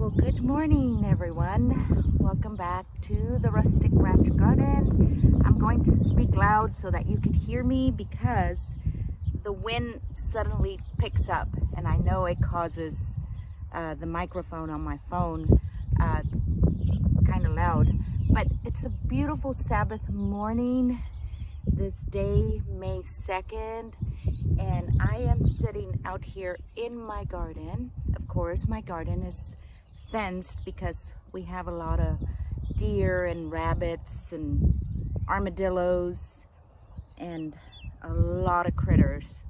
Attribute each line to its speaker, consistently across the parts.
Speaker 1: Well, good morning, everyone. Welcome back to the Rustic Ranch Garden. I'm going to speak loud so that you could hear me because the wind suddenly picks up, and I know it causes the microphone on my phone kind of loud. But it's a beautiful Sabbath morning this day, May 2nd, and I am sitting out here in my garden. Of course, my garden is fenced because we have a lot of deer and rabbits and armadillos and a lot of critters.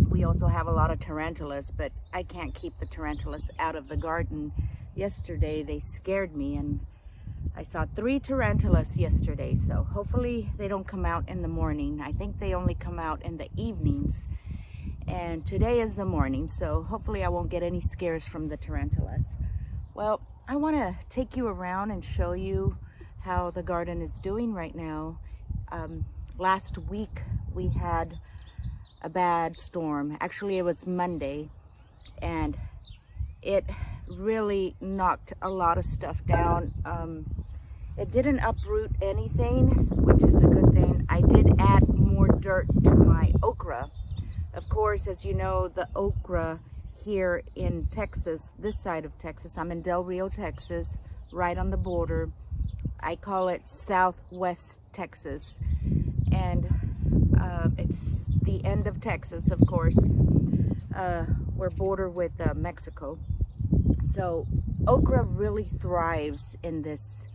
Speaker 1: We also have a lot of tarantulas, but I can't keep the tarantulas out of the garden. Yesterday they scared me, and I saw 3 tarantulas yesterday, so hopefully they don't come out in the morning. I think they only come out in the evenings, and today is the morning, so hopefully I won't get any scares from the tarantulas. Well, I want to take you around and show you how the garden is doing right now. Last week we had a bad storm. Actually, it was Monday, and it really knocked a lot of stuff down. It didn't uproot anything, which is a good thing. I did add more dirt to my okra. Of course, as you know, the okra here in Texas, this side of Texas, I'm in Del Rio, Texas, right on the border. I call it Southwest Texas, and it's the end of Texas, of course. We're bordered with Mexico. So okra really thrives in this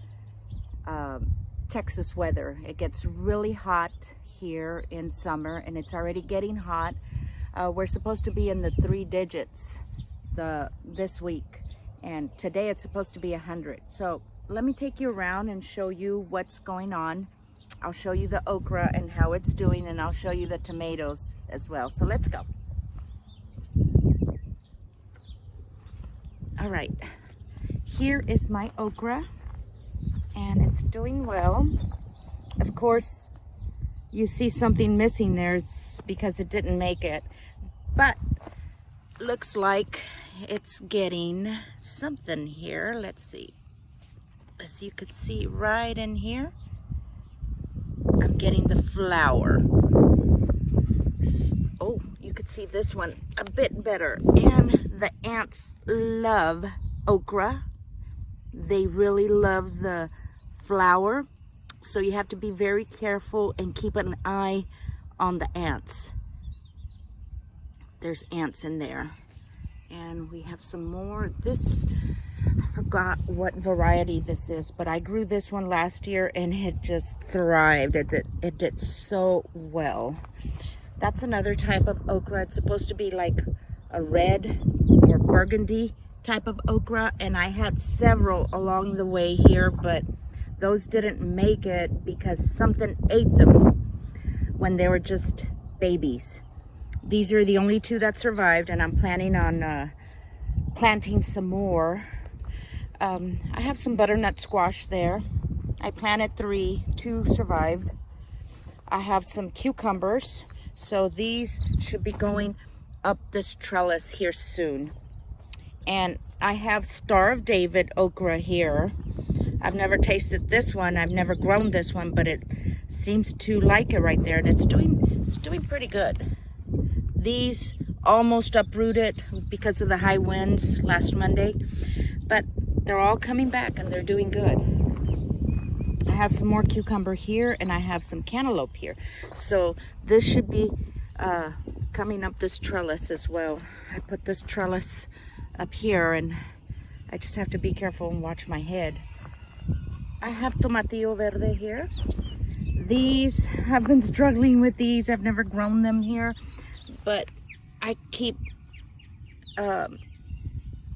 Speaker 1: Texas weather. It gets really hot here in summer, and it's already getting hot. We're supposed to be in the 3 digits this week, and today it's supposed to be 100. So let me take you around and show you what's going on. I'll show you the okra and how it's doing, and I'll show you the tomatoes as well. So let's go. All right, here is my okra, and it's doing well. Of course, you see something missing there. It's because it didn't make it, but looks like it's getting something here. Let's see. As you could see right in here, I'm getting the flower. Oh, you could see this one a bit better. And the ants love okra. They really love the flower. So you have to be very careful and keep an eye on the ants. There's ants in there. And we have some more. This, I forgot what variety this is, but I grew this one last year and it just thrived. It did so well. That's another type of okra. It's supposed to be like a red or burgundy type of okra, and I had several along the way here, but those didn't make it because something ate them when they were just babies. These are the only 2 that survived, and I'm planning on planting some more. I have some butternut squash there. I planted 3, 2 survived. I have some cucumbers, so these should be going up this trellis here soon. And I have Star of David okra here. I've never tasted this one. I've never grown this one, but it seems to like it right there, and it's doing pretty good. These almost uprooted because of the high winds last Monday, but they're all coming back and they're doing good. I have some more cucumber here, and I have some cantaloupe here. So this should be coming up this trellis as well. I put this trellis up here, and I just have to be careful and watch my head. I have tomatillo verde here. These, I've been struggling with these. I've never grown them here, but I keep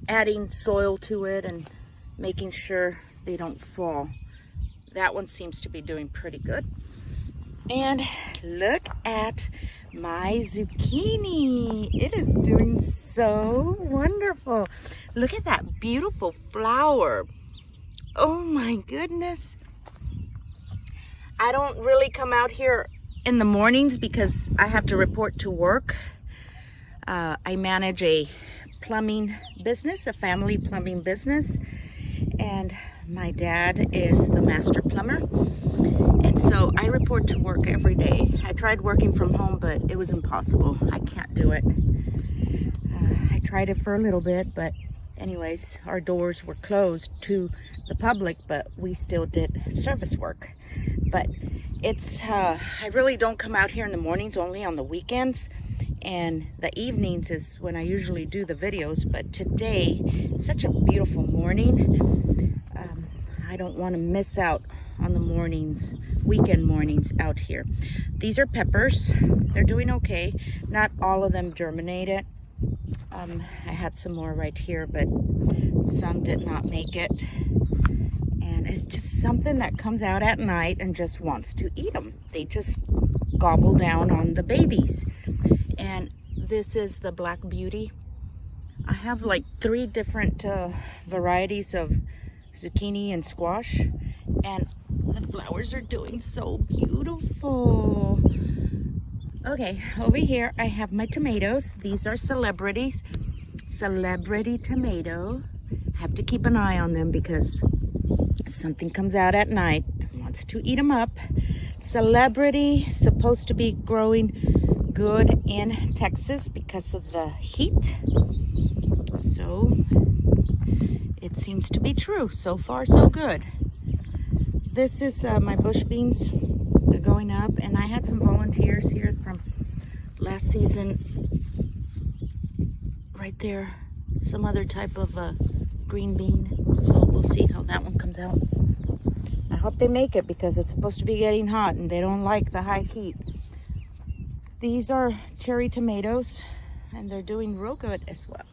Speaker 1: adding soil to it and making sure they don't fall. That one seems to be doing pretty good. And look at my zucchini. It is doing so wonderful. Look at that beautiful flower. Oh my goodness. I don't really come out here in the mornings because I have to report to work. I manage a plumbing business, a family plumbing business. And my dad is the master plumber. And so I report to work every day. I tried working from home, but it was impossible. I can't do it. I tried it for a little bit, but anyways, our doors were closed to the public, but we still did service work. But it's, I really don't come out here in the mornings, only on the weekends. And the evenings is when I usually do the videos. But today, such a beautiful morning. I don't want to miss out on the mornings, weekend mornings out here. These are peppers. They're doing okay. Not all of them germinated. I had some more right here, but some did not make it. And it's just something that comes out at night and just wants to eat them. They just gobble down on the babies. And this is the Black Beauty. I have like 3 different varieties of zucchini and squash, and the flowers are doing so beautiful. Okay, over here I have my tomatoes. These are celebrities. Celebrity tomato. Have to keep an eye on them because something comes out at night and wants to eat them up. Celebrity, supposed to be growing good in Texas because of the heat. So it seems to be true. So far, so good. This is my bush beans. They're going up, and I had some volunteers here from last season. Right there, some other type of green bean. So we'll see how that one comes out. I hope they make it because it's supposed to be getting hot and they don't like the high heat. These are cherry tomatoes, and they're doing real good as well.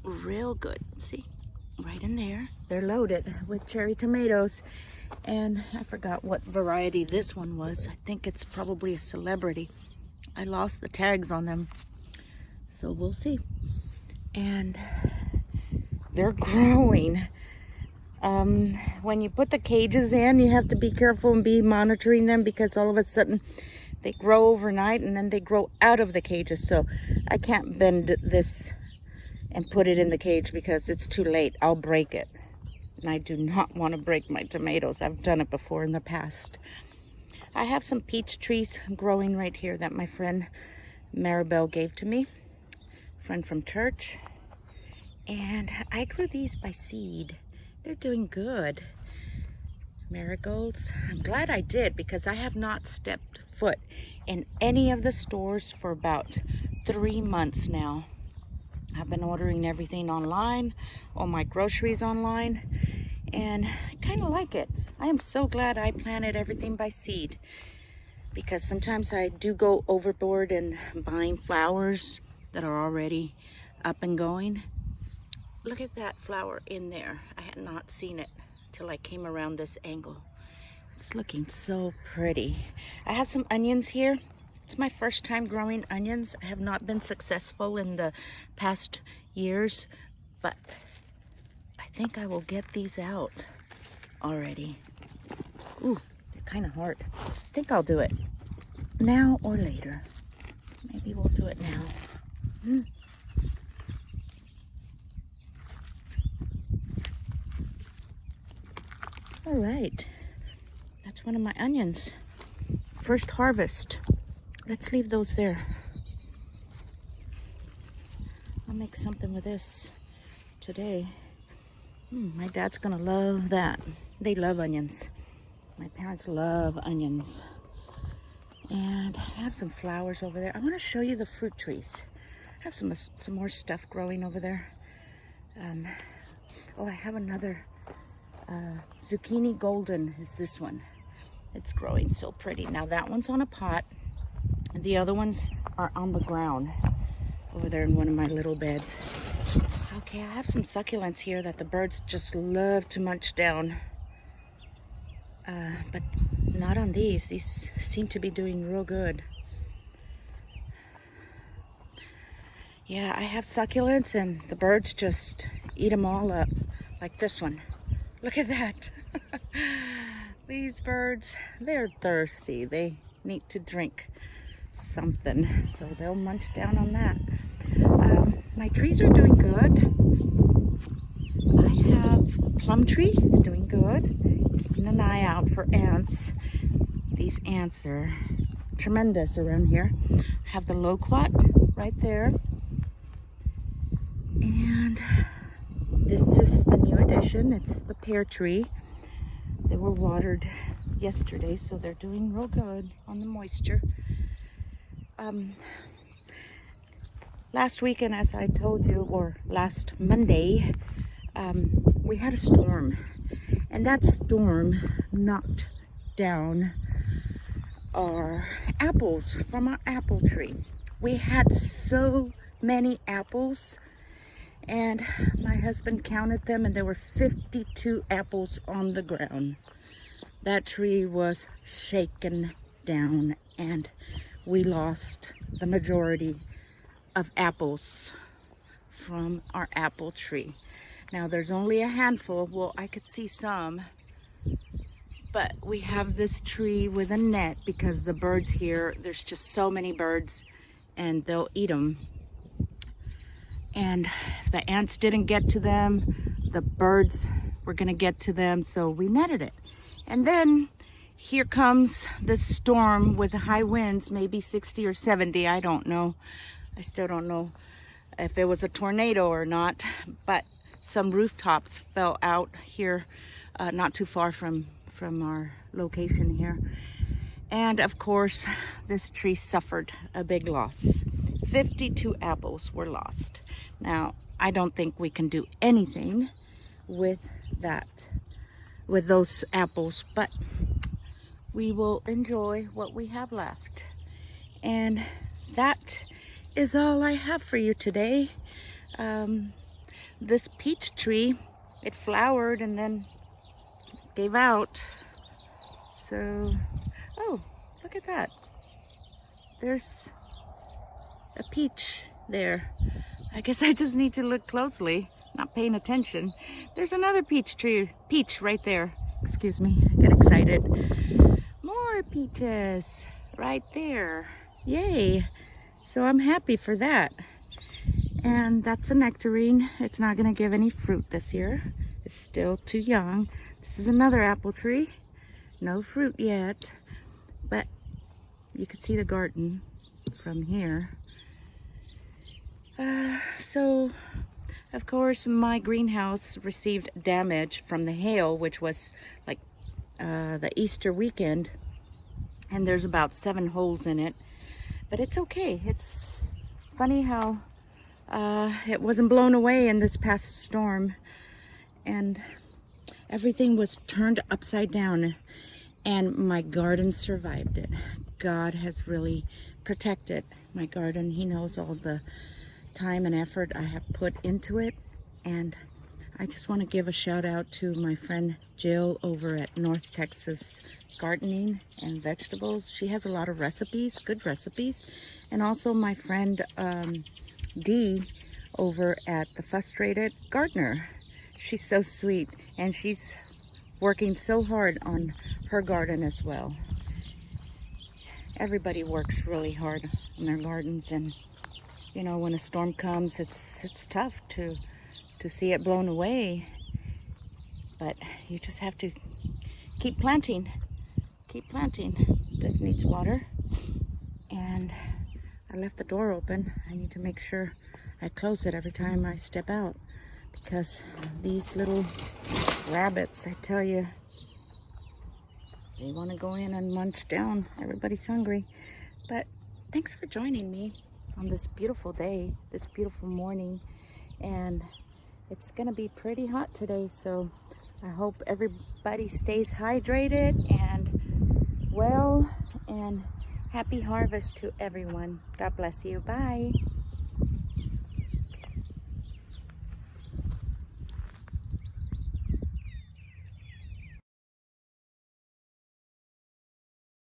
Speaker 1: Real good. See, right in there. They're loaded with cherry tomatoes. And I forgot what variety this one was. I think it's probably a celebrity. I lost the tags on them. So we'll see. And they're growing. When you put the cages in, you have to be careful and be monitoring them because all of a sudden they grow overnight and then they grow out of the cages. So I can't bend this and put it in the cage because it's too late. I'll break it. And I do not want to break my tomatoes. I've done it before in the past. I have some peach trees growing right here that my friend Maribel gave to me. Friend from church. And I grew these by seed. They're doing good. Marigolds. I'm glad I did because I have not stepped foot in any of the stores for about 3 months now. I've been ordering everything online, all my groceries online, and I kind of like it. I am so glad I planted everything by seed because sometimes I do go overboard in buying flowers that are already up and going. Look at that flower in there. I had not seen it till I came around this angle. It's looking so pretty. I have some onions here. It's my first time growing onions. I have not been successful in the past years, but I think I will get these out already. Ooh, they're kind of hard. I think I'll do it now or later. Maybe we'll do it now. All right, that's one of my onions. First harvest. Let's leave those there. I'll make something with this today. My dad's gonna love that. They love onions. My parents love onions. And I have some flowers over there. I want to show you the fruit trees. I have some more stuff growing over there. Oh, I have another zucchini golden is this one. It's growing so pretty. Now that one's on a pot. The other ones are on the ground over there in one of my little beds. Okay, I have some succulents here that the birds just love to munch down. But not on these. These seem to be doing real good. Yeah, I have succulents and the birds just eat them all up. Like this one. Look at that. These birds, they're thirsty. They need to drink something, so they'll munch down on that. my trees are doing good. I have a plum tree, it's doing good. Keeping an eye out for ants. These ants are tremendous around here. I have the loquat right there. And this is the new addition. It's the pear tree. They were watered yesterday, so they're doing real good on the moisture. Last weekend, as I told you, or last Monday, we had a storm, and that storm knocked down our apples from our apple tree. We had so many apples, and my husband counted them, and there were 52 apples on the ground. That tree was shaken down, and we lost the majority of apples from our apple tree. Now there's only a handful. Well, I could see some, but we have this tree with a net because the birds here, there's just so many birds and they'll eat them. And the ants didn't get to them, the birds were gonna get to them, so we netted it. And then here comes this storm with high winds, maybe 60 or 70, I don't know. I still don't know if it was a tornado or not, but some rooftops fell out here, not too far from our location here. And of course, this tree suffered a big loss. 52 apples were lost. Now, I don't think we can do anything with that, with those apples, but we will enjoy what we have left. And that is all I have for you today. This peach tree, it flowered and then gave out. So, oh, look at that. There's a peach there. I guess I just need to look closely, not paying attention. There's another peach tree, peach right there. Excuse me, I get excited. More peaches right there. Yay. So I'm happy for that. And that's a nectarine. It's not gonna give any fruit this year. It's still too young. This is another apple tree. No fruit yet, but you can see the garden from here. So, of course, my greenhouse received damage from the hail, which was like the Easter weekend. And there's about 7 holes in it. But it's okay. It's funny how it wasn't blown away in this past storm. And everything was turned upside down. And my garden survived it. God has really protected my garden. He knows all the time and effort I have put into it. And I just want to give a shout out to my friend Jill over at North Texas Gardening and Vegetables. She has a lot of recipes, good recipes. And also my friend Dee over at The Frustrated Gardener. She's so sweet, and she's working so hard on her garden as well. Everybody works really hard on their gardens, and you know, when a storm comes, it's tough to see it blown away. But you just have to keep planting. Keep planting. This needs water. And I left the door open. I need to make sure I close it every time I step out, because these little rabbits, I tell you, they want to go in and munch down. Everybody's hungry. But thanks for joining me on this beautiful day, this beautiful morning. And it's gonna be pretty hot today, so I hope everybody stays hydrated and well, and happy harvest to everyone. God bless you. Bye.